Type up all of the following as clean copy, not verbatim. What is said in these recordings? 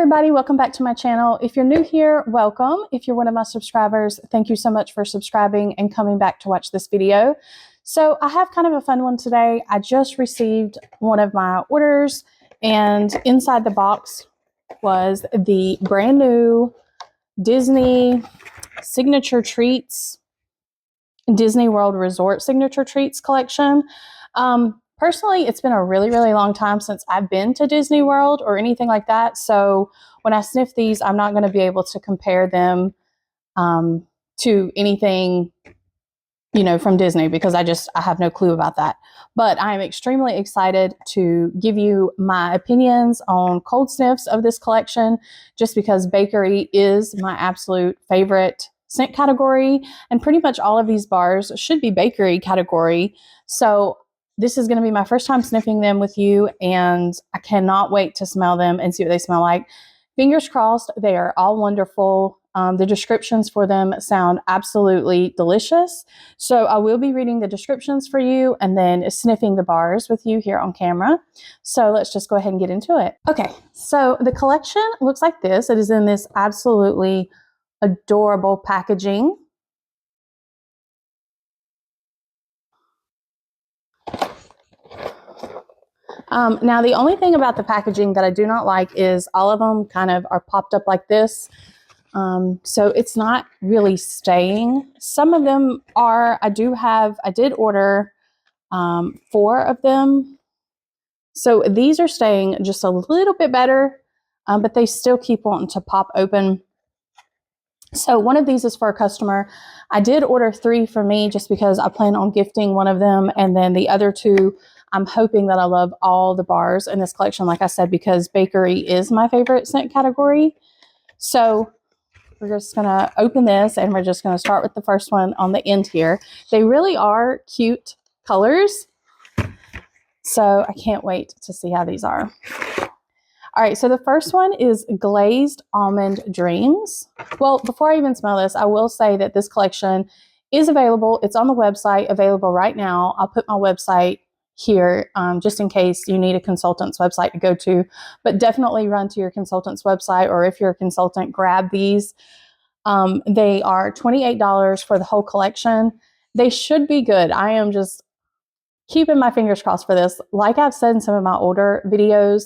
everybody, welcome back to my channel. If you're new here, welcome. If you're one of my subscribers, thank you so much for subscribing and coming back to watch this video. So I have kind of a fun one today. I just received one of my orders, and inside the box was the brand new Disney Signature Treats, Disney World Resort Signature Treats collection. Personally, it's been a really, really long time since I've been to Disney World or anything like that. So when I sniff these, I'm not going to be able to compare them to anything, you know, from Disney, because I have no clue about that. But I am extremely excited to give you my opinions on cold sniffs of this collection, just because bakery is my absolute favorite scent category, and pretty much all of these bars should be bakery category. So this is going to be my first time sniffing them with you, and I cannot wait to smell them and see what they smell like. Fingers crossed, they are all wonderful. The descriptions for them sound absolutely delicious. So I will be reading the descriptions for you and then sniffing the bars with you here on camera. So let's just go ahead and get into it. Okay, so the collection looks like this. It is in this absolutely adorable packaging. Now, the only thing about the packaging that I do not like is all of them kind of are popped up like this. So it's not really staying. Some of them are. I did order 4 of them. So these are staying just a little bit better, but they still keep wanting to pop open. So one of these is for a customer. I did order 3 for me just because I plan on gifting one of them, and then the other 2, I'm hoping that I love all the bars in this collection, like I said, because bakery is my favorite scent category. So we're just going to open this, and we're just going to start with the first one on the end here. They really are cute colors, so I can't wait to see how these are. All right, so the first one is Glazed Almond Dreams. Well, before I even smell this, I will say that this collection is available. It's on the website, available right now. I'll put my website here just in case you need a consultant's website to go to, but definitely run to your consultant's website, or if you're a consultant, grab these. They are $28 for the whole collection. They should be good. I am just keeping my fingers crossed for this. Like I've said in some of my older videos,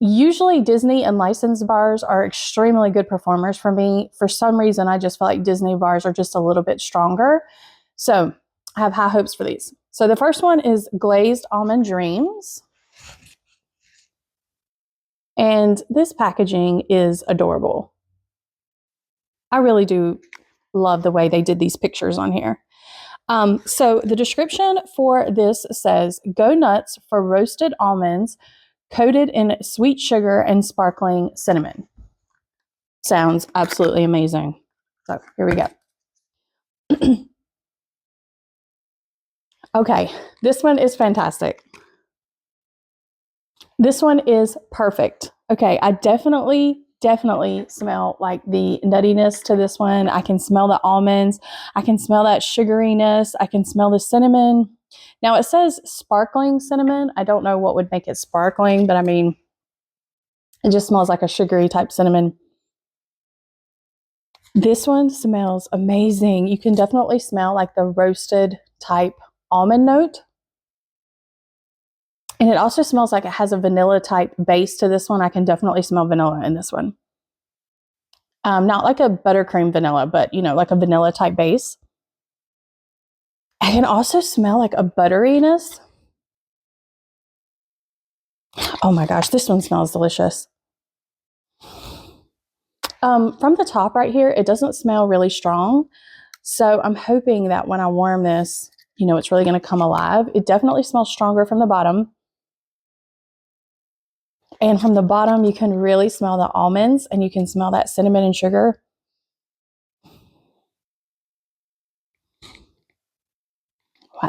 usually Disney and licensed bars are extremely good performers for me. For some reason, I just feel like Disney bars are just a little bit stronger. So I have high hopes for these. So the first one is Glazed Almond Dreams. And this packaging is adorable. I really do love the way they did these pictures on here. So the description for this says, "Go nuts for roasted almonds coated in sweet sugar and sparkling cinnamon." Sounds absolutely amazing. So here we go. Okay, this one is fantastic. This one is perfect. Okay, I definitely smell like the nuttiness to this one. I can smell the almonds. I can smell that sugariness. I can smell the cinnamon. Now it says sparkling cinnamon. I don't know what would make it sparkling, but I mean, it just smells like a sugary type cinnamon. This one smells amazing. You can definitely smell like the roasted type almond note. And it also smells like it has a vanilla type base to this one. I can definitely smell vanilla in this one. Not like a buttercream vanilla, but you know, like a vanilla type base. I can also smell like a butteriness. Oh my gosh, this one smells delicious. From the top right here, it doesn't smell really strong. So I'm hoping that when I warm this, you know, it's really going to come alive. It definitely smells stronger from the bottom. And from the bottom, you can really smell the almonds, and you can smell that cinnamon and sugar.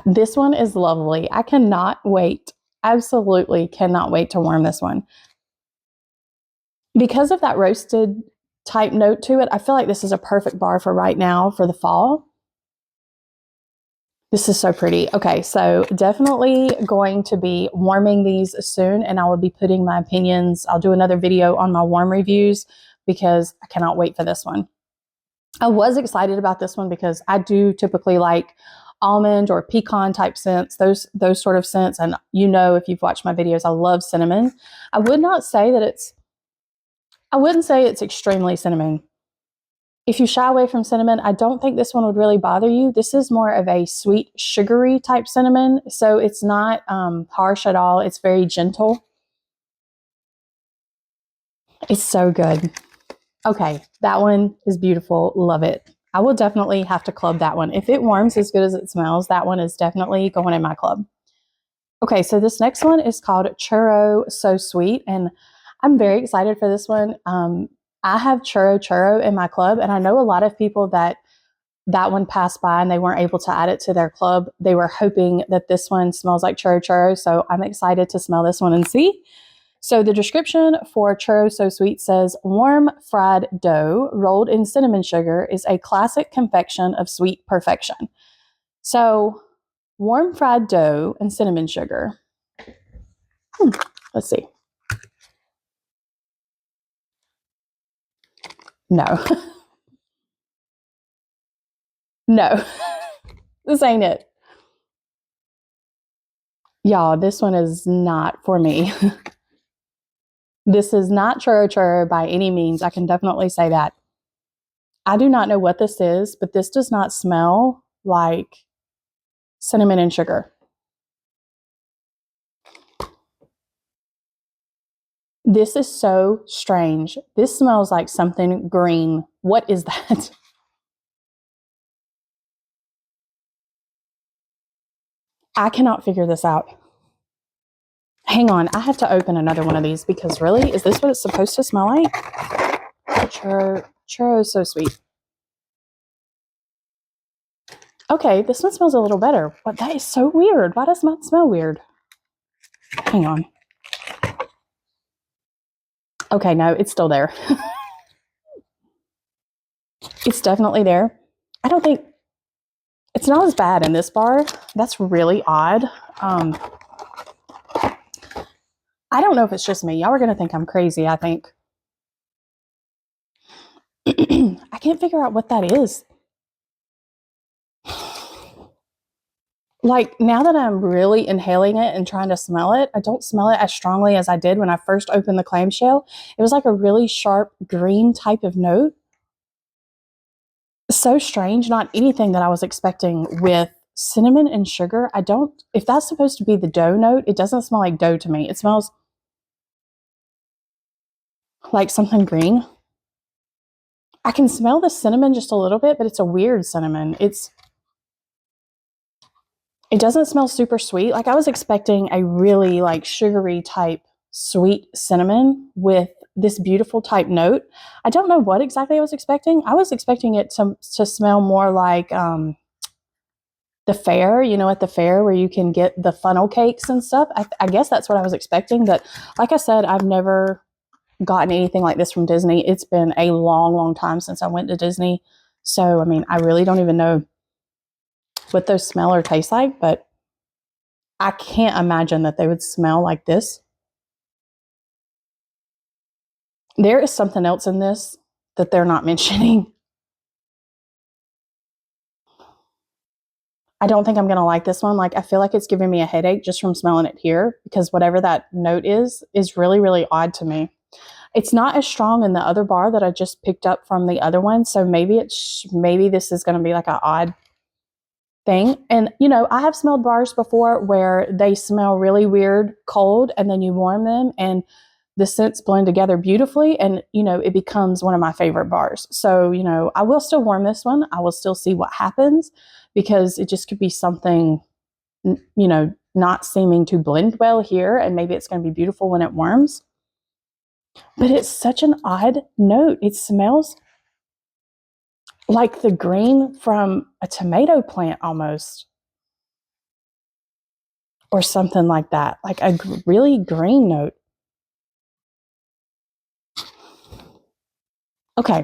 This one is lovely. I cannot wait. Absolutely cannot wait to warm this one. Because of that roasted type note to it, I feel like this is a perfect bar for right now for the fall. This is so pretty. Okay, so definitely going to be warming these soon, and I will be putting my opinions. I'll do another video on my warm reviews because I cannot wait for this one. I was excited about this one because I do typically like almond or pecan type scents, those sort of scents. And you know, if you've watched my videos, I love cinnamon. I wouldn't say it's extremely cinnamon. If you shy away from cinnamon, I don't think this one would really bother you. This is more of a sweet, sugary type cinnamon. So it's not harsh at all. It's very gentle. It's so good. Okay, that one is beautiful. Love it. I will definitely have to club that one. If it warms as good as it smells, that one is definitely going in my club. Okay, so this next one is called Churro So Sweet, and I'm very excited for this one. I have Churro in my club, and I know a lot of people that one passed by and they weren't able to add it to their club. They were hoping that this one smells like Churro, so I'm excited to smell this one and see. So the description for Churro So Sweet says, warm fried dough rolled in cinnamon sugar is a classic confection of sweet perfection. So warm fried dough and cinnamon sugar. Let's see. No. No. This ain't it. Y'all, this one is not for me. This is not churro by any means. I can definitely say that. I do not know what this is, but this does not smell like cinnamon and sugar. This is so strange. This smells like something green. What is that? I cannot figure this out. Hang on, I have to open another one of these because really, is this what it's supposed to smell like? Churro So Sweet. Okay, this one smells a little better, but that is so weird. Why does mine smell weird? Hang on. Okay, no, it's still there. It's definitely there. I don't think, it's not as bad in this bar. That's really odd. I don't know if it's just me. Y'all are going to think I'm crazy, I think. I can't figure out what that is. Like, now that I'm really inhaling it and trying to smell it, I don't smell it as strongly as I did when I first opened the clamshell. It was like a really sharp green type of note. So strange, not anything that I was expecting with cinnamon and sugar. If that's supposed to be the dough note, it doesn't smell like dough to me. It smells like something green. I can smell the cinnamon just a little bit, but it's a weird cinnamon. It doesn't smell super sweet. Like I was expecting a really like sugary type sweet cinnamon with this beautiful type note. I don't know what exactly I was expecting. I was expecting it to smell more like the fair, you know, at the fair where you can get the funnel cakes and stuff. I guess that's what I was expecting. But like I said, I've never gotten anything like this from Disney. It's been a long, long time since I went to Disney. So, I mean, I really don't even know what those smell or taste like, but I can't imagine that they would smell like this. There is something else in this that they're not mentioning. I don't think I'm going to like this one. Like, I feel like it's giving me a headache just from smelling it here because whatever that note is really, really odd to me. It's not as strong in the other bar that I just picked up from the other one. So maybe this is going to be like an odd thing. And, you know, I have smelled bars before where they smell really weird cold and then you warm them and the scents blend together beautifully. And, you know, it becomes one of my favorite bars. So, you know, I will still warm this one. I will still see what happens because it just could be something, you know, not seeming to blend well here. And maybe it's going to be beautiful when it warms. But it's such an odd note. It smells like the green from a tomato plant almost. Or something like that. Like a really green note. Okay.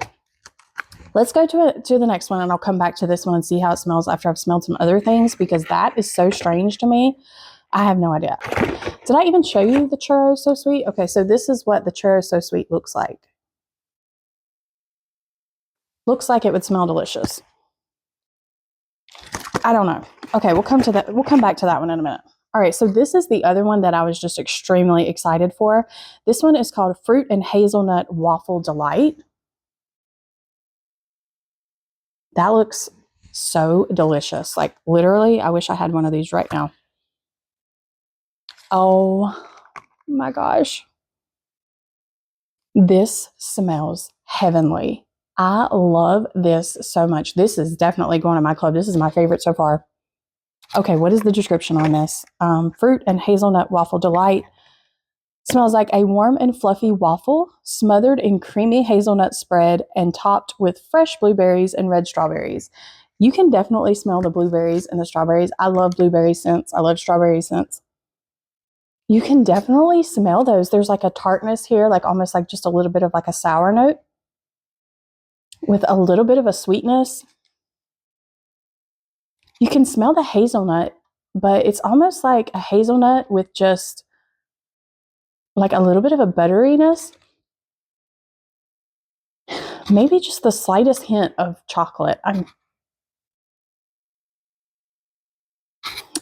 Let's go to the next one, and I'll come back to this one and see how it smells after I've smelled some other things, because that is so strange to me. I have no idea. Did I even show you the Churro So Sweet? Okay, so this is what the Churro So Sweet looks like. Looks like it would smell delicious. I don't know. Okay, we'll come back to that one in a minute. All right, so this is the other one that I was just extremely excited for. This one is called Fruit and Hazelnut Waffle Delight. That looks so delicious. Like literally, I wish I had one of these right now. Oh my gosh. This smells heavenly. I love this so much. This is definitely going to my club. This is my favorite so far. Okay, what is the description on this? Fruit and Hazelnut Waffle Delight. Smells like a warm and fluffy waffle smothered in creamy hazelnut spread and topped with fresh blueberries and red strawberries. You can definitely smell the blueberries and the strawberries. I love blueberry scents. I love strawberry scents. You can definitely smell those. There's like a tartness here, like almost like just a little bit of like a sour note with a little bit of a sweetness. You can smell the hazelnut, but it's almost like a hazelnut with just like a little bit of a butteriness. Maybe just the slightest hint of chocolate.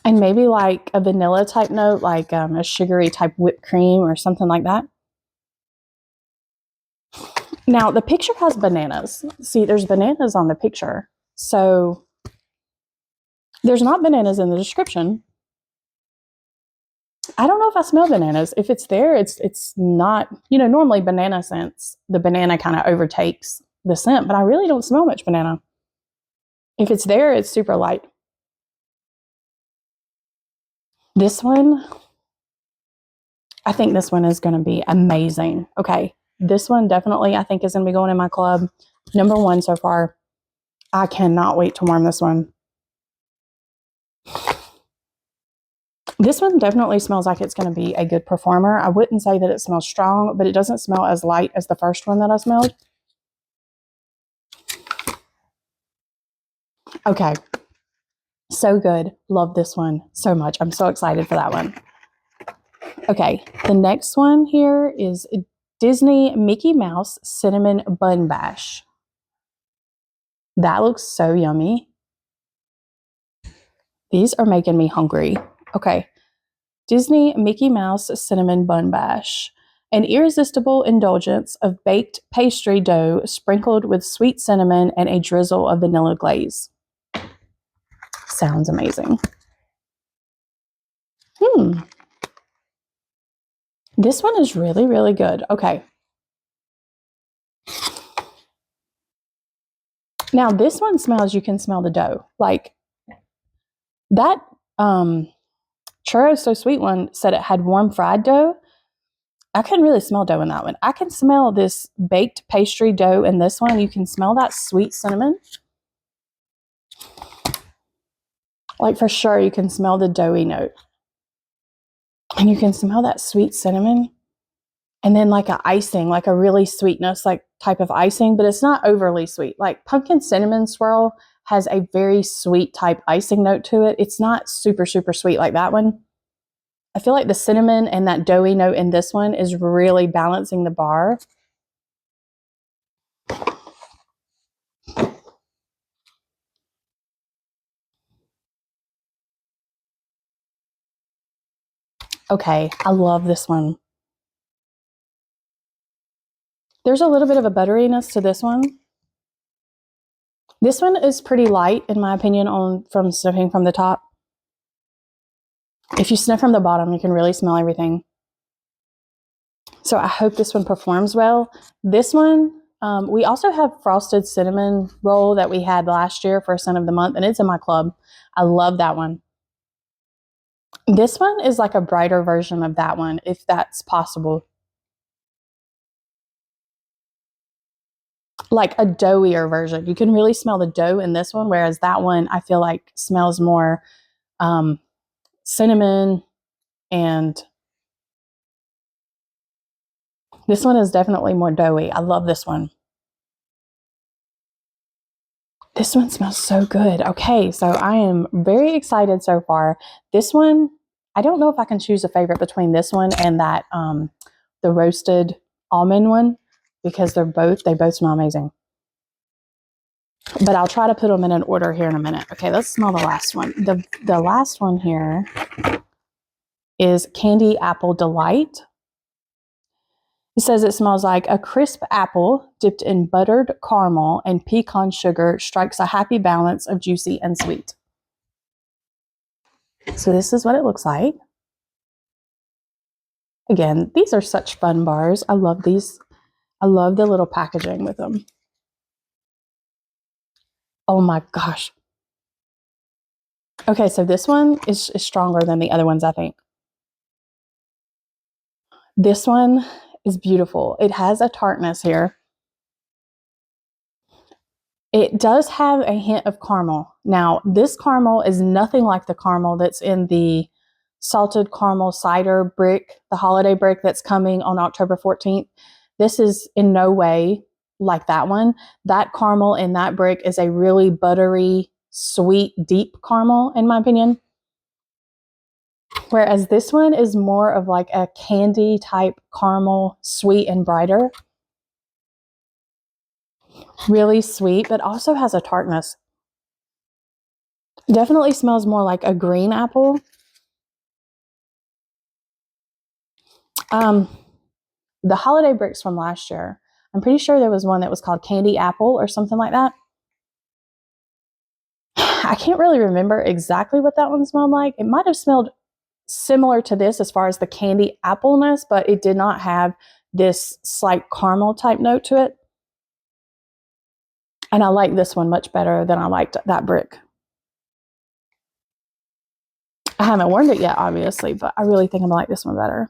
And maybe like a vanilla type note, like a sugary type whipped cream or something like that. Now, the picture has bananas. See, there's bananas on the picture. So there's not bananas in the description. I don't know if I smell bananas. If it's there, it's not, normally banana scents, the banana kind of overtakes the scent, but I really don't smell much banana. If it's there, it's super light. This one, I think this one is going to be amazing. Okay, this one definitely I think is going to be going in my club. Number one so far. I cannot wait to warm this one. This one definitely smells like it's going to be a good performer. I wouldn't say that it smells strong, but it doesn't smell as light as the first one that I smelled. Okay. So good. Love this one so much. I'm so excited for that one. Okay. The next one here is Disney Mickey Mouse Cinnamon Bun Bash. That looks so yummy. These are making me hungry. Okay. Disney Mickey Mouse Cinnamon Bun Bash. An irresistible indulgence of baked pastry dough sprinkled with sweet cinnamon and a drizzle of vanilla glaze. Sounds amazing. This one is really, really good. Okay. Now this one smells, you can smell the dough. Like that Churro So Sweet one said it had warm fried dough. I couldn't really smell dough in that one. I can smell this baked pastry dough in this one. You can smell that sweet cinnamon. Like for sure, you can smell the doughy note. And you can smell that sweet cinnamon. And then like a icing, like a really sweetness, like type of icing, but it's not overly sweet. Like pumpkin cinnamon swirl has a very sweet type icing note to it. It's not super, super sweet like that one. I feel like the cinnamon and that doughy note in this one is really balancing the bar. Okay, I love this one. There's a little bit of a butteriness to this one. This one is pretty light, in my opinion, from sniffing from the top. If you sniff from the bottom, you can really smell everything. So I hope this one performs well. This one, we also have frosted cinnamon roll that we had last year for Scent of the Month, and it's in my club. I love that one. This one is like a brighter version of that one, if that's possible. Like a doughier version. You can really smell the dough in this one, whereas that one I feel like smells more cinnamon, and this one is definitely more doughy. I love this one. This one smells so good. Okay, so I am very excited so far. This one, I don't know if I can choose a favorite between this one and that the roasted almond one, because they both smell amazing. But I'll try to put them in an order here in a minute. Okay, let's smell the last one. The last one here is Candy Apple Delight. It says it smells like a crisp apple dipped in buttered caramel and pecan sugar strikes a happy balance of juicy and sweet. So this is what it looks like. Again, these are such fun bars. I love these. I love the little packaging with them. Oh my gosh. Okay, so this one is stronger than the other ones, I think. This one is beautiful. It has a tartness here. It does have a hint of caramel. Now, this caramel is nothing like the caramel that's in the salted caramel cider brick, the holiday brick that's coming on October 14th. This is in no way like that one. That caramel in that brick is a really buttery, sweet, deep caramel, in my opinion. Whereas this one is more of like a candy type caramel, sweet and brighter. Really sweet, but also has a tartness. Definitely smells more like a green apple. The holiday bricks from last year, I'm pretty sure there was one that was called Candy Apple or something like that. I can't really remember exactly what that one smelled like. It might have smelled similar to this as far as the candy appleness, but it did not have this slight caramel type note to it. And I like this one much better than I liked that brick. I haven't worn it yet, obviously, but I really think I'm gonna like this one better.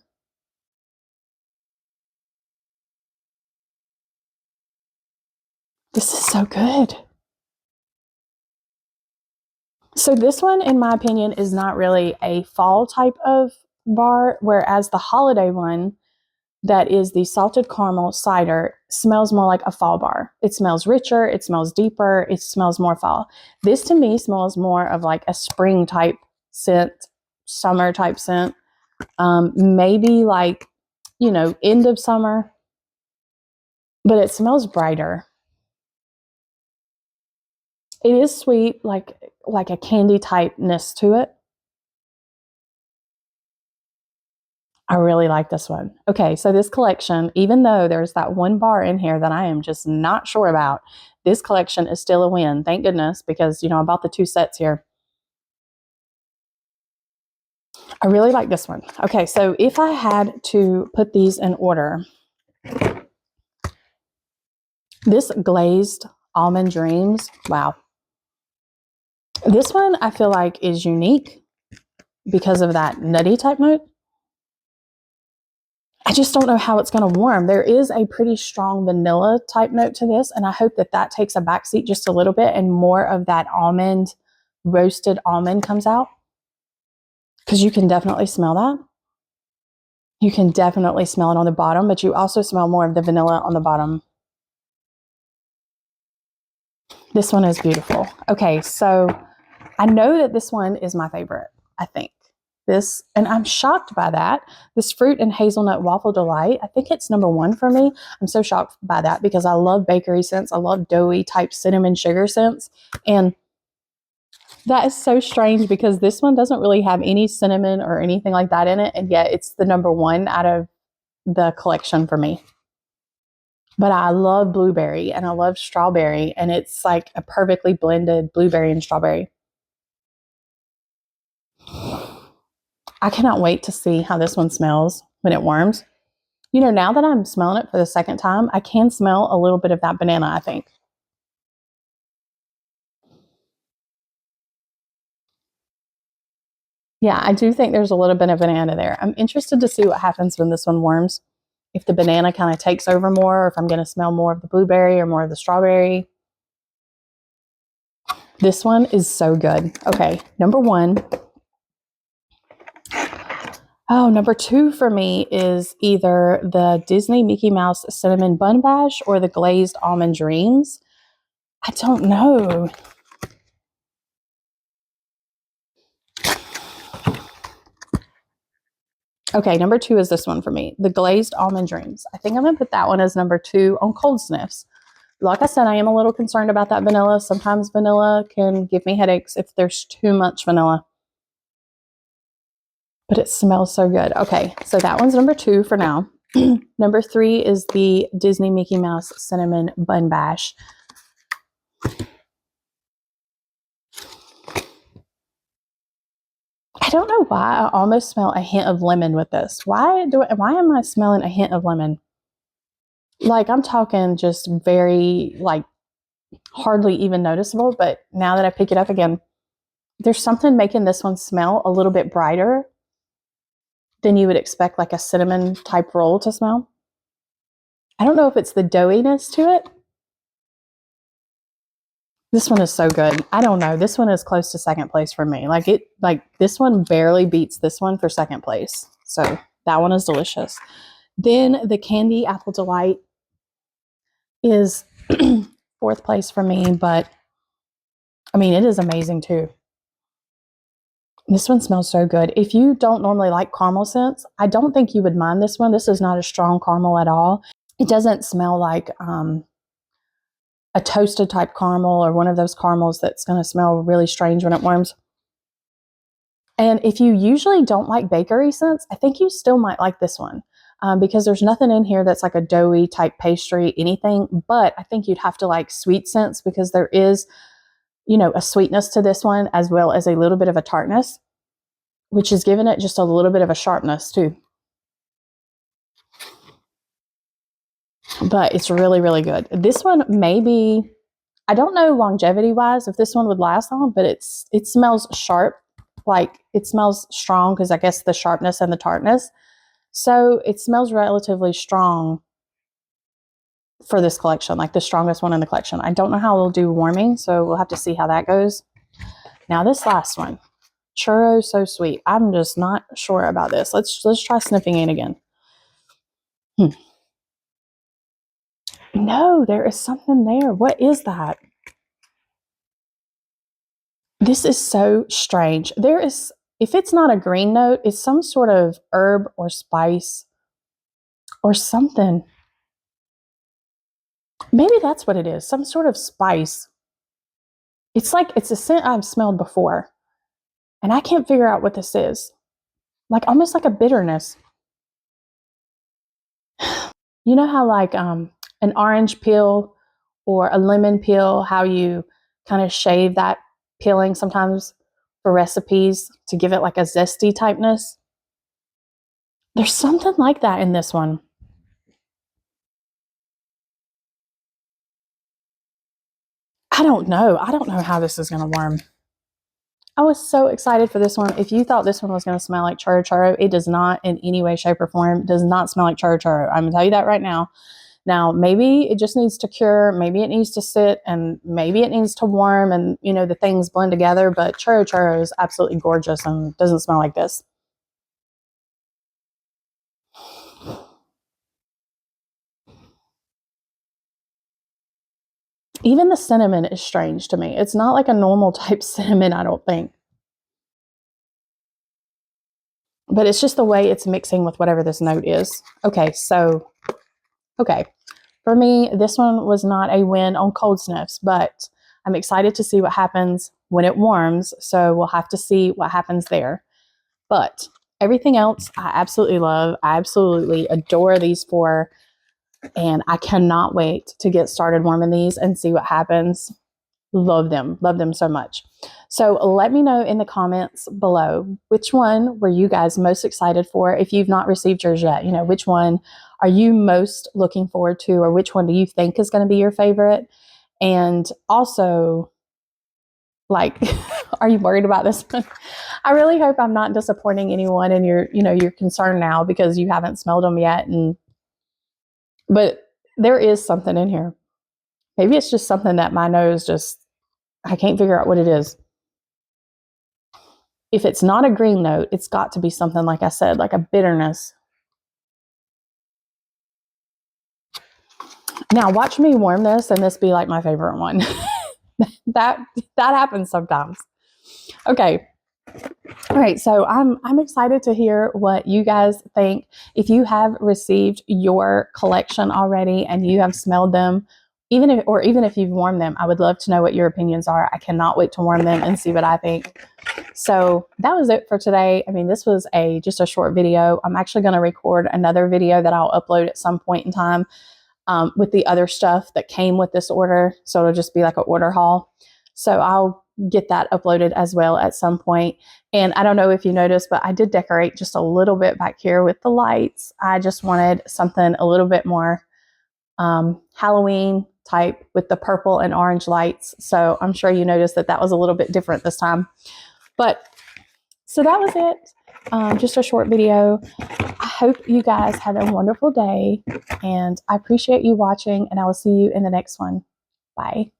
This is so good. So this one, in my opinion, is not really a fall type of bar, whereas the holiday one, that is the salted caramel cider, smells more like a fall bar. It smells richer, it smells deeper, it smells more fall. This to me smells more of like a spring type scent, summer type scent. Maybe like, you know, end of summer, but it smells brighter. It is sweet, like a candy typeness to it. I really like this one. Okay, so this collection, even though there's that one bar in here that I am just not sure about, this collection is still a win. Thank goodness, because, you know, I bought the 2 sets here. I really like this one. Okay, so if I had to put these in order, this Glazed Almond Dreams, wow. This one I feel like is unique because of that nutty type note. I just don't know how it's going to warm. There is a pretty strong vanilla type note to this, and I hope that that takes a backseat just a little bit and more of that almond, roasted almond comes out, because you can definitely smell that. You can definitely smell it on the bottom, but you also smell more of the vanilla on the bottom. This one is beautiful. Okay, so I know that this one is my favorite, I think. This, and I'm shocked by that. This Fruit and Hazelnut Waffle Delight, I think it's #1 for me. I'm so shocked by that because I love bakery scents. I love doughy type cinnamon sugar scents. And that is so strange because this one doesn't really have any cinnamon or anything like that in it. And yet it's the #1 out of the collection for me. But I love blueberry and I love strawberry. And it's like a perfectly blended blueberry and strawberry. I cannot wait to see how this one smells when it warms. You know, now that I'm smelling it for the second time, I can smell a little bit of that banana, I think. Yeah, I do think there's a little bit of banana there. I'm interested to see what happens when this one warms. If the banana kind of takes over more, or if I'm going to smell more of the blueberry or more of the strawberry. This one is so good. Okay, #1. Oh, #2 for me is either the Disney Mickey Mouse Cinnamon Bun Bash or the Glazed Almond Dreams. I don't know. Okay, number 2 is this one for me, the Glazed Almond Dreams. I think I'm going to put that one as number 2 on cold sniffs. Like I said, I am a little concerned about that vanilla. Sometimes vanilla can give me headaches if there's too much vanilla. But it smells so good. Okay, so that one's number 2 for now. Number 3 is the Disney Mickey Mouse Cinnamon Bun Bash. I don't know why I almost smell a hint of lemon with this. Why am I smelling a hint of lemon? Like, I'm talking just very, like, hardly even noticeable, but now that I pick it up again, there's something making this one smell a little bit brighter than you would expect like a cinnamon type roll to smell. I don't know if it's the doughiness to it. This one is so good. I don't know. This one is close to second place for me. Like this one barely beats this one for second place. So that one is delicious. Then the Candy Apple Delight is fourth place for me, but I mean, it is amazing too. This one smells so good. If you don't normally like caramel scents, I don't think you would mind this one. This is not a strong caramel at all. It doesn't smell like a toasted type caramel or one of those caramels that's going to smell really strange when it warms. And if you usually don't like bakery scents, I think you still might like this one because there's nothing in here that's like a doughy type pastry, anything. But I think you'd have to like sweet scents because there is, you know, a sweetness to this one as well as a little bit of a tartness, which is giving it just a little bit of a sharpness too. But it's really, really good. This one maybe, I don't know longevity wise if this one would last long, but it smells sharp. Like it smells strong because I guess the sharpness and the tartness. So it smells relatively strong for this collection, like the strongest one in the collection. I don't know how it'll do warming, so we'll have to see how that goes. Now this last one, Churro So Sweet. I'm just not sure about this. Let's try sniffing it again. No, there is something there. What is that? This is so strange. There is, if it's not a green note, it's some sort of herb or spice or something. Maybe that's what it is. Some sort of spice. It's like, it's a scent I've smelled before. And I can't figure out what this is. Like almost like a bitterness. You know how like an orange peel or a lemon peel, how you kind of shave that peeling sometimes for recipes to give it like a zesty typeness? There's something like that in this one. I don't know. I don't know how this is going to worm. I was so excited for this one. If you thought this one was going to smell like churro churro, it does not in any way, shape, or form. It does not smell like churro churro. I'm going to tell you that right now. Now, maybe it just needs to cure. Maybe it needs to sit and maybe it needs to warm and, you know, the things blend together. But churro churro is absolutely gorgeous and doesn't smell like this. Even the cinnamon is strange to me. It's not like a normal type cinnamon, I don't think. But it's just the way it's mixing with whatever this note is. Okay, so, okay. For me, this one was not a win on cold sniffs, but I'm excited to see what happens when it warms. So we'll have to see what happens there. But everything else, I absolutely love. I absolutely adore these four. And I cannot wait to get started warming these and see what happens. Love them so much. So let me know in the comments below, which one were you guys most excited for? If you've not received yours yet, you know, which one are you most looking forward to, or which one do you think is going to be your favorite? And also, like, are you worried about this one? I really hope I'm not disappointing anyone and you're concerned now because you haven't smelled them yet. But there is something in here. Maybe it's just something that my nose I can't figure out what it is. If it's not a green note, it's got to be something, like I said, like a bitterness. Now watch me warm this and this be like my favorite one. that happens sometimes. Okay. All right, so I'm excited to hear what you guys think. If you have received your collection already and you have smelled them, even if you've warmed them, I would love to know what your opinions are. I cannot wait to warm them and see what I think. So that was it for today. I mean, this was just a short video. I'm actually going to record another video that I'll upload at some point in time with the other stuff that came with this order. So it'll just be like an order haul. So I'll get that uploaded as well at some point. And I don't know if you noticed, but I did decorate just a little bit back here with the lights. I just wanted something a little bit more Halloween type with the purple and orange lights. So I'm sure you noticed that was a little bit different this time. But so that was it. Just a short video. I hope you guys have a wonderful day, and I appreciate you watching, and I will see you in the next one. Bye.